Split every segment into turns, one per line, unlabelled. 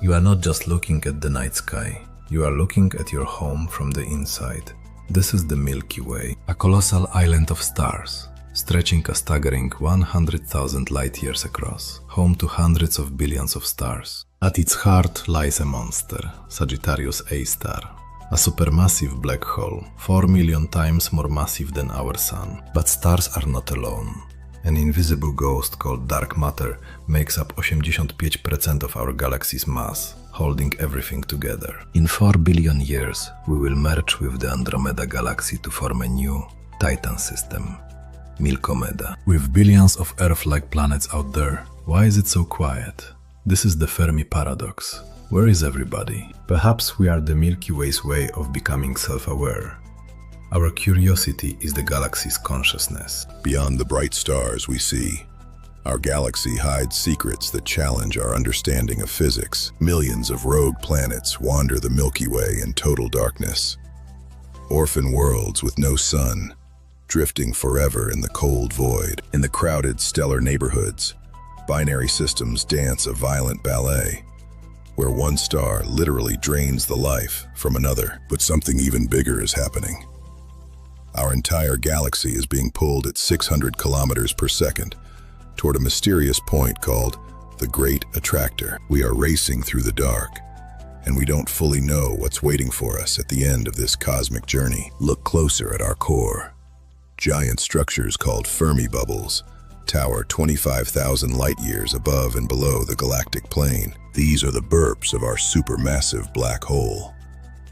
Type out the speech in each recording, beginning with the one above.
You are not just looking at the night sky, you are looking at your home from the inside. This is the Milky Way, a colossal island of stars, stretching a staggering 100,000 light-years across, home to hundreds of billions of stars. At its heart lies a monster, Sagittarius A star, a supermassive black hole, 4 million times more massive than our Sun. But stars are not alone. An invisible ghost called dark matter makes up 85% of our galaxy's mass, holding everything together. In 4 billion years, we will merge with the Andromeda Galaxy to form a new Titan system, Milkomeda. With billions of Earth-like planets out there, why is it so quiet? This is the Fermi paradox. Where is everybody? Perhaps we are the Milky Way's way of becoming self-aware. Our curiosity is the galaxy's consciousness.
Beyond the bright stars we see, our galaxy hides secrets that challenge our understanding of physics. Millions of rogue planets wander the Milky Way in total darkness. Orphan worlds with no sun, drifting forever in the cold void. In the crowded stellar neighborhoods, binary systems dance a violent ballet, where one star literally drains the life from another. But something even bigger is happening. Our entire galaxy is being pulled at 600 kilometers per second toward a mysterious point called the Great Attractor. We are racing through the dark, and we don't fully know what's waiting for us at the end of this cosmic journey. Look closer at our core. Giant structures called Fermi Bubbles tower 25,000 light-years above and below the galactic plane. These are the burps of our supermassive black hole,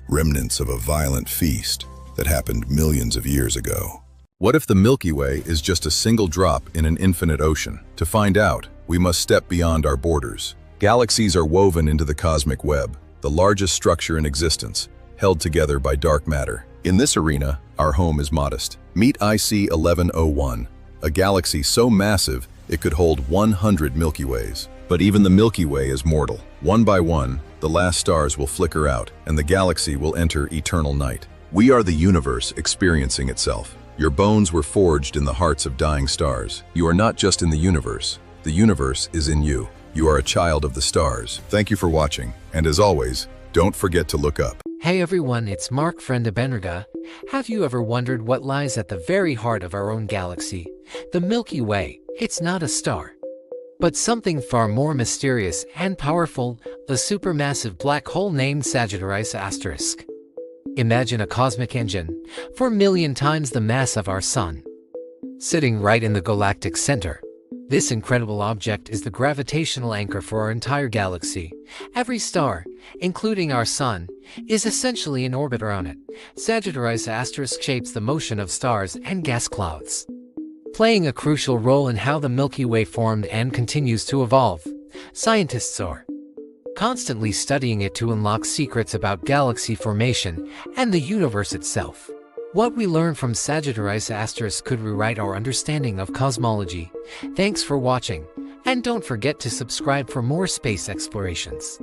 remnants of a violent feast that happened millions of years ago. What if the Milky Way is just a single drop in an infinite ocean? To find out, we must step beyond our borders. Galaxies are woven into the cosmic web, the largest structure in existence, held together by dark matter. In this arena, our home is modest. Meet IC 1101, a galaxy so massive it could hold 100 Milky Ways. But even the Milky Way is mortal. One by one, the last stars will flicker out, and the galaxy will enter eternal night. We are the universe experiencing itself. Your bones were forged in the hearts of dying stars. You are not just in the universe is in you. You are a child of the stars. Thank you for watching, and as always, don't forget to look up.
Hey everyone, it's Mark friend of Benriga. Have you ever wondered what lies at the very heart of our own galaxy? The Milky Way. It's not a star, but something far more mysterious and powerful, the supermassive black hole named Sagittarius A. Imagine a cosmic engine, 4 million times the mass of our Sun, sitting right in the galactic center. This incredible object is the gravitational anchor for our entire galaxy. Every star, including our Sun, is essentially in orbit around it. Sagittarius A shapes the motion of stars and gas clouds, playing a crucial role in how the Milky Way formed and continues to evolve. Scientists are constantly studying it to unlock secrets about galaxy formation and the universe itself. What we learn from Sagittarius A could rewrite our understanding of cosmology. Thanks for watching, and don't forget to subscribe for more space explorations.